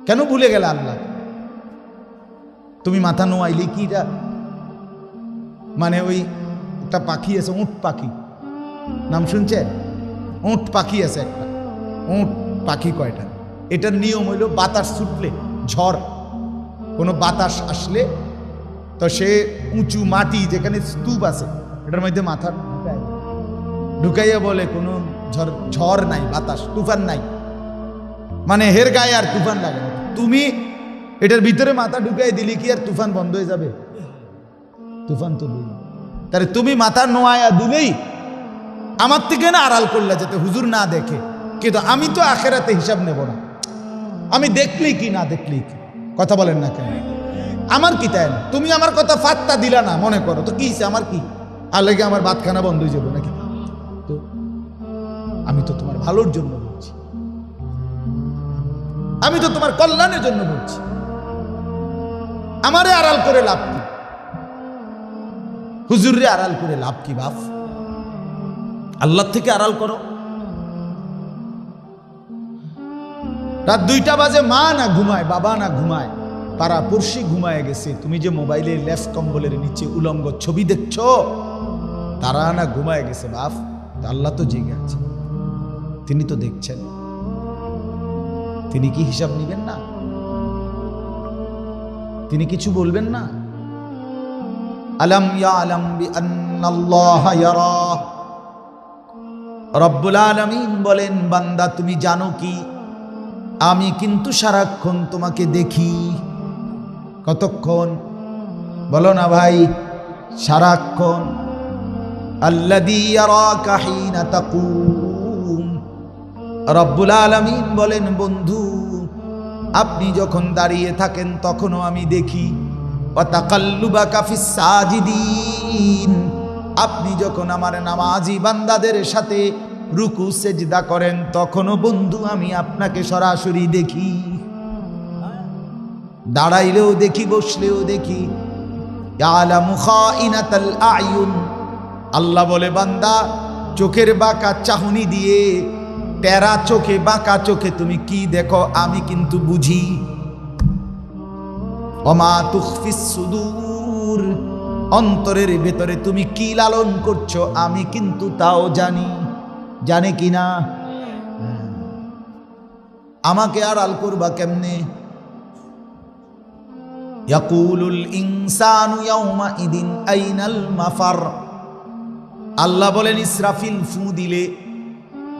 কেন ভুলে গেলে আল্লাহ? তুমি মাথা নোয়াইলে কি মানে ওই একটা পাখি আছে, উট পাখি, নাম শুনছেন? উট পাখি আছে একটা, উট পাখি কয়টা? এটার নিয়ম হইল বাতাস ছুটলে, ঝড়, কোনো বাতাস আসলে তো সে উঁচু মাটি যেখানে স্তূপ আছে এটার মধ্যে মাথা ঢুকাইয়া বলে কোনো ঝড় নাই, বাতাস তুফান নাই, মানে হের গায়ে আর তুফান লাগে না। তুমি এটার ভিতরে মাথা ঢুকাই দিলি কি আর তুফান বন্ধ হয়ে যাবে? তুফান তো তাহলে তুমি মাথা নোয়া দিলেই আমার থেকে না আড়াল করলে যাতে হুজুর না দেখে। কিন্তু আমি তো আখেরাতে হিসাব নেব না, আমি দেখলি কি না দেখলি কি, কথা বলেন না কেন? আমার কি তাই না? তুমি আমার কথা ফাত্তা দিলা না মনে করো তো কি আমার কি আর লাগে আমার ভাতখানা বন্ধ হয়ে যাবো নাকি? তো আমি তো তোমার ভালোর জন্য বলছি, আমি তো তোমার কল্যাণের জন্য বলছি। আমারে আড়াল করে লাভ কি? হুজুরে আড়াল করে লাভ কি বাপ? আল্লাহ থেকে আড়াল করো। রাত 2টা বাজে, মা না ঘুমায়, বাবা না ঘুমায়, পাড়া পড়শি ঘুমায় গেছে, তুমি যে মোবাইলে লেফট কম্বলের নিচে উলঙ্গ ছবি দেখছো, তারা না ঘুমায় গেছে বাপ। আল্লাহ তো জেগে আছে, তিনি তো দেখছেন, তিনি কি হিসাব নিবেন না? তিনি কিছু বলবেন না? আলাম ইয়ালাম বিআন্নাল্লাহা ইয়ারা, রব্বুল আলামিন বলেন, বান্দা তুমি জানো কি আমি কিন্তু সারাক্ষণ তোমাকে দেখি। কতক্ষণ বলো না ভাই? সারাক্ষণ। আল্লাযী ইয়ারাকা হিনা তাকুম, রব্বুল আলামিন বলেন বন্ধু আপনি যখন দাঁড়িয়ে থাকেন তখনও আমি দেখি। ওয়া তাকাল্লুবাকা ফিস সাজিদিন, আপনি যখন আমার নামাজি বান্দাদের সাথে রুকু সেজদা করেন তখনও বন্ধু আমি আপনাকে সরাসরি দেখি, দাঁড়াইলেও দেখি, বসলেও দেখি। ইয়ালামু খাইনাতাল আয়ুন, আল্লাহ বলে বান্দা চোখের বাঁকা চাহনি দিয়ে, তেরা চোখে, বাঁকা চোখে তুমি কি দেখো আমি কিন্তু বুঝি। ওমা তুখফিস সুদূর, অন্তরের ভেতরে তুমি কি লালন করছো আমি কিন্তু তাও জানি। জানে কিনা? আমাকে আড়াল করবা কেমনে? ইয়াকুলুল ইনসানু ইয়াউমা ইদিন আইনাল মাফার, আল্লাহ বলেন ইসরাফিল ফু দিলে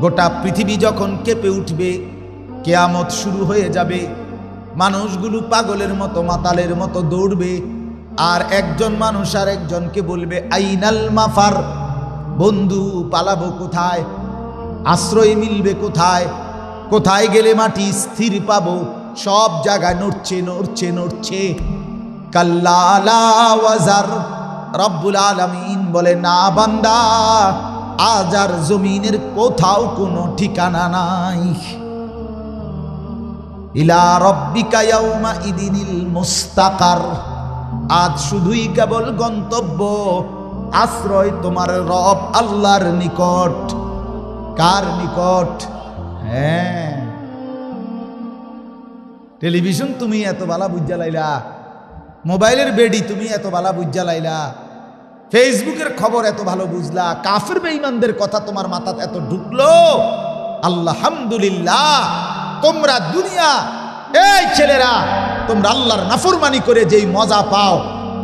গোটা পৃথিবী যখন কেঁপে উঠবে, কিয়ামত শুরু হয়ে যাবে, মানুষগুলো পাগলের মতো মাতালের মতো দৌড়বে, আর একজন মানুষ আর একজনকে বলবে আইনাল মাফার, বন্ধু পালাবো কোথায়, আশ্রয় মিলবে কোথায়, কোথায় গেলে মাটি স্থির পাবো? সব জায়গায় নড়ছে নড়ছে নড়ছে। কাল্লা লা ওয়াজার, রব্বুল আলামিন বলে না বান্দা, আজ আর জমিনের কোথাও কোনো ঠিকানা নাই। ইলা রব্বিকা ইয়াউমা ইদিনিল মুস্তাকার, আজ শুধুই কেবল গন্তব্য, আশ্রয় তোমার রব আল্লাহর নিকট। কার নিকট? হ্যাঁ, টেলিভিশন তুমি এত বালা বুঝা লাইলা, মোবাইলের বেডি তুমি এত বালা বুঝা লাইলা, ফেসবুকের খবর এত ভালো বুঝলা, কাফের বেঈমানদের কথা তোমার মাথাতে এত ঢুকলো, আলহামদুলিল্লাহ। তোমরা দুনিয়া, এই ছেলেরা তোমরা আল্লাহর নাফরমানি করে যেই মজা পাও,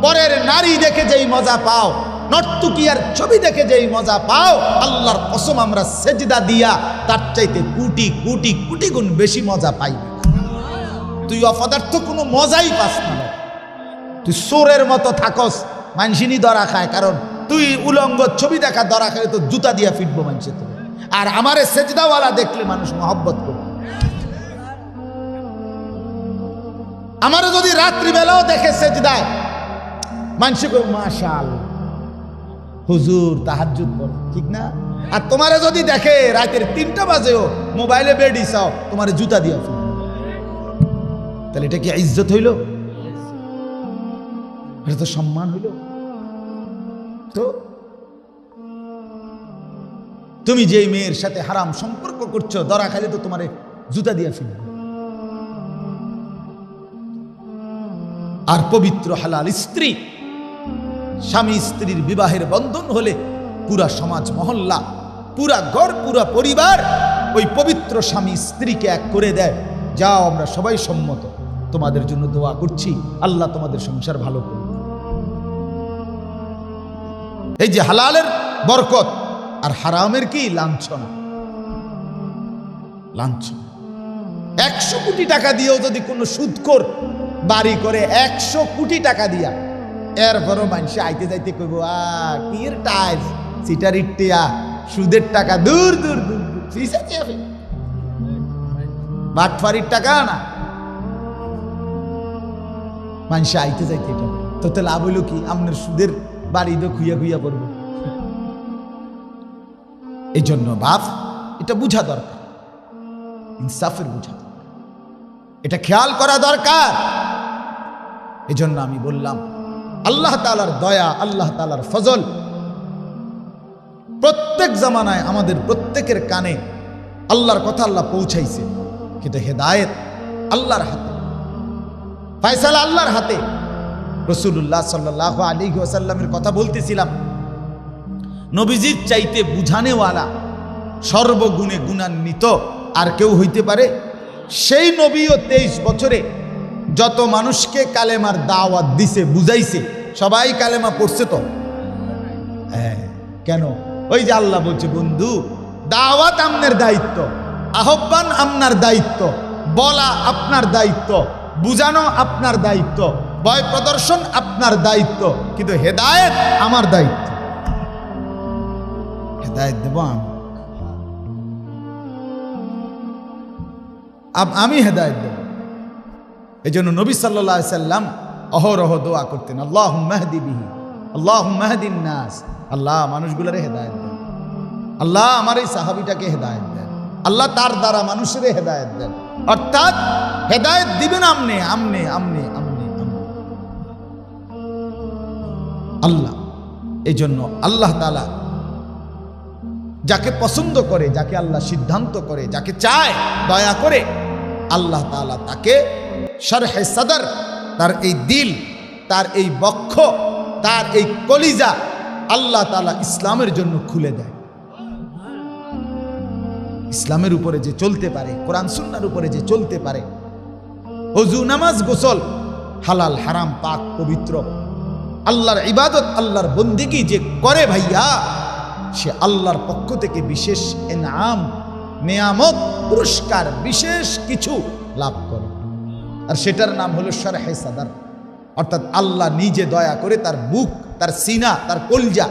পরের নারী দেখে যেই মজা পাও, নর্তকীয়ার ছবি দেখে যেই মজা পাও, আল্লাহর কসম আমরা সেজদা দিয়া তার চাইতে কোটি কোটি কোটি গুণ বেশি মজা পাই। তুই অপদার্থ কোনো মজাই পাস না, তুই চোরের মতো থাকস, মানসিনি ধরা খায়, কারণ তুই উলঙ্গ ছবি দেখা ধরা খায় তো জুতা দিয়া ফিটবো মানুষের তোকে। আর আমারে সেজদাওয়ালা দেখলে মানুষ মহব্বত করবে। আমারে যদি রাত্রিবেলাও দেখে সেজদায়, মানুষ কই মাশাআল্লাহ হুজুর তাহাজ্জুদ পড়ে, ঠিক না? আর তোমারে যদি দেখে রাতের 3টা বাজেও মোবাইলে বেডি চাও, তোমারে জুতা দিয়া ফেলবে। তাহলে এটা কি ইজ্জত হইল? এটা তো সম্মান হইল। তো তুমি যে মেয়ের সাথে হারাম সম্পর্ক করছো, ধরা খাইলে তো তোমারে জুতা দিয়া ফেলবে। আর পবিত্র হালাল স্ত্রী, স্বামী স্ত্রীর বিবাহের বন্ধন হলে পুরা সমাজ মহল্লা, পুরা ঘর, পুরা পরিবার ওই পবিত্র স্বামী স্ত্রীকে এক করে দেয়। যাও, আমরা সবাই সম্মত, তোমাদের জন্য দোয়া করছি, আল্লাহ তোমাদের সংসার ভালো করুন। এই যে হালালের বরকত আর হারামের কি লাঞ্ছনা, লাঞ্ছনা। 100 কোটি টাকা দিয়েও যদি কোনো সুদখোর বাড়ি করে, 100 কোটি টাকা দিয়া, এরপরও মানুষ আইতে যাইতে কইব কি এর টাইলস সিটার ইটিয়া সুদের টাকা, দূর দূর দূর বাটফারির টাকা না, মানুষ আইতে যাইতে এটা তো লাভ হইল কি? আপনার সুদের বাড়ি তো খুইয়া খুইয়া পড়ব। এই জন্য বাপ এটা বুঝা দরকার, ইনসাফের বুঝা দরকার, এটা খেয়াল করা দরকার। এই জন্য আমি বললাম আল্লাহ তাআলার দয়া, আল্লাহ তাআলার ফজল প্রত্যেক জামানায় আমাদের প্রত্যেকের কানে আল্লাহর কথা আল্লাহ পৌঁছাইছে, কিন্তু হেদায়েত আল্লাহর হাতে, ফয়সালা আল্লাহর হাতে। রাসূলুল্লাহ সাল্লাল্লাহু আলাইহি ওয়াসাল্লামের কথা বলতেছিলাম, নবীজির চাইতে বুঝানেওয়ালা, সর্বগুণে গুণান্বিত আর কেউ হইতে পারে? সেই নবীও 23 বছরে যত মানুষকে কালেমার দাওয়াত দিছে, বুঝাইছে, সবাই কালেমা পড়ছে তো? হ্যাঁ, কেন? ওই যে আল্লাহ বলছে, বন্ধু দাওয়াত আপনার দায়িত্ব, আহ্বান আপনার দায়িত্ব, বলা আপনার দায়িত্ব, বুঝানো আপনার দায়িত্ব, ভয় প্রদর্শন আপনার দায়িত্ব, কিন্তু হেদায়েত আমার দায়িত্ব। হেদায়েত দেব আমি হেদায়েত দেব। এই জন্য নবী সাল্লাল্লাহু আলাইহি সাল্লাম অহরহ দোয়া করতেন, আল্লাহুম্মা হদি বিহি, আল্লাহুম্মা হদিন নাস, আল্লাহ মানুষগুলোরে হেদায়েত দেন, আল্লাহ আমার এই সাহাবীটাকে হেদায়েত দেন, আল্লাহ তার দ্বারা মানুষের হেদায়েত দেন। অর্থাৎ হেদায়েত দিবেন আমনে আমনে আমনে আমনে আল্লাহ। এই জন্য আল্লাহ তাআলা যাকে পছন্দ করে, যাকে আল্লাহ সিদ্ধান্ত করে, যাকে চায় দয়া করে, আল্লাহ তাআলা তাকে শরহে সদর, তার এই দিল, তার এই বক্ষ, তার এই কলিজা আল্লাহ তাআলা ইসলামের জন্য খুলে দেয়। ইসলামের উপরে যে চলতে পারে, কোরআন সুন্নাহর উপরে যে চলতে পারে, ওযু নামাজ গোসল হালাল হারাম পাক পবিত্র, আল্লাহর ইবাদত, আল্লাহর বন্দেগী যে করে ভাইয়া, সে আল্লাহর পক্ষ থেকে বিশেষ ইনাম, নিয়ামত, পুরস্কার, বিশেষ কিছু লাভ করে। আর সেটার নাম হলো শরহে সদর। অর্থাৎ আল্লাহ নিজে দয়া করে তার বুক, তার সিনা, তার কলজা,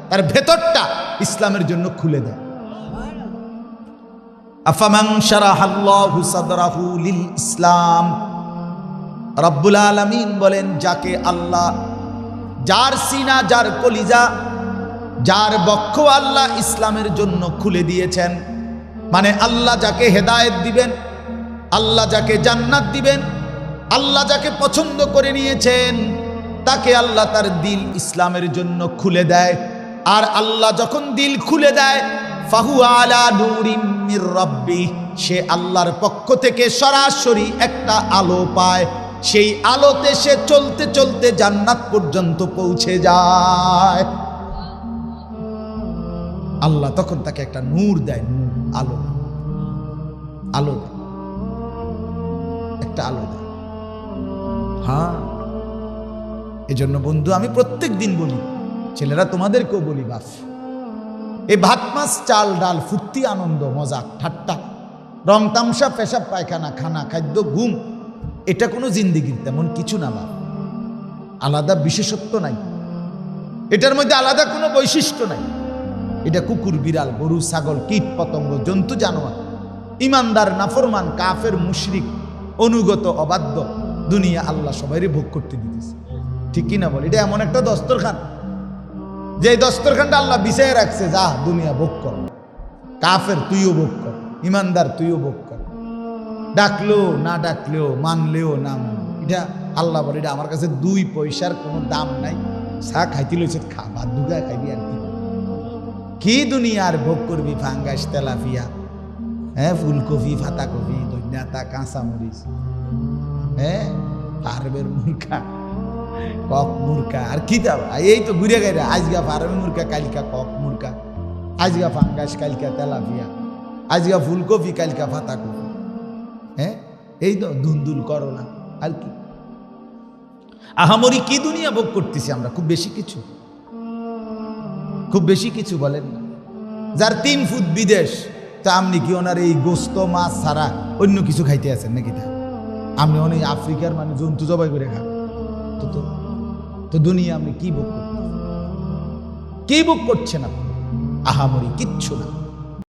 তার ভেতরটা ইসলামের জন্য খুলে দেয়। আফামান শারাহাল্লাহু সাদরাহু লিল ইসলাম, রব্বুল আলামিন বলেন, যাকে আল্লাহ, যার সিনা, যার কলিজা, যার বক্ষ আল্লাহ ইসলামের জন্য খুলে দিয়েছেন, মানে আল্লাহ যাকে হেদায়েত দিবেন, আল্লাহ যাকে জান্নাত দিবেন, আল্লাহ যাকে পছন্দ করে নিয়েছেন, তাকে আল্লাহ তার দিল ইসলামের জন্য খুলে দেয়। আর আল্লাহ যখন দিল খুলে দেয়, ফাহু আলা নূরিম মির রাব্বি, সে আল্লাহর পক্ষ থেকে সরাসরি একটা আলো পায়। সেই আলোতে সে চলতে চলতে জান্নাত পর্যন্ত পৌঁছে যায়। আল্লাহ তখন তাকে একটা নূর দেয়, নূর, আলো, আলো দেয়, একটা আলো দেয়। হ্যাঁ, এজন্য বন্ধু আমি প্রত্যেক দিন বলি, ছেলেরা তোমাদেরকেও বলি, বাপ, এই ভাত মাছ চাল ডাল, ফুর্তি, আনন্দ, মজা, ঠাট্টা, রং তামসা, পেশাব পায়খানা, খানা, খাদ্য, ঘুম, এটা কোনো জিন্দিগির তেমন কিছু না বাপ। আলাদা বিশেষত্ব নাই, এটার মধ্যে আলাদা কোনো বৈশিষ্ট্য নাই। এটা কুকুর, বিড়াল, গরু, ছাগল, কীট পতঙ্গ, জন্তু, জানোয়ার, ইমানদার, নাফরমান, কাফের, মুশরিক, অনুগত, অবাধ্য, দুনিয়া আল্লাহ সবাইরই ভোগ করতে দিতেছে। ঠিক কিনা বল? এটা এমন একটা দস্তরখান, যে দস্তরখানটা আল্লাহ বিছায় রাখছে, যা দুনিয়া ভোগ কর, কাফের তুইও ভোগ কর, ইমানদার তুইও ভোগ কর, ডাকলেও না ডাকলেও, মানলেও না মানলেও, এটা আল্লাহ বলে, এটা আমার কাছে 2 পয়সার কোনো দাম নাই। চা খাইতে লইছে, খা, ভাত দুগা খাইবি, আর কি দুনিয়ার ভোগ করবি? ফাঙ্গাস, তেলাপিয়া, হ্যাঁ, ফুলকপি, ফাতাকপি, ধনিয়া, কাঁচা মরিচ, হ্যাঁ, পারবের মুরগা, কক মুরকা আর কি তা এই তো ঘুরে গাইরা আজগা ফার্মি মুরকা কালকা কক মুরকা আজগা ফাঙ্গাস কালকা তেলাপিয়া আজগা ফুলকপি কালকা পাতাকপি হ্যাঁ এই তো ধুন্দুল করলা আর কি আহামরি কি দুনিয়া ভোগ করতেছি আমরা খুব বেশি কিছু খুব বেশি কিছু বলেন না যার 3 ফুট বিদেশ তা আপনি কি ওনার এই গোস্ত মাছ ছাড়া অন্য কিছু খাইতে আছেন নাকি তা আপনি অনেক আফ্রিকার মানে জন্তু জবাই করে খান তো তো তো দুনিয়া আপনি কি ভোগ করতেন কি ভোগ করছেন আপনি আহামরি কিচ্ছু না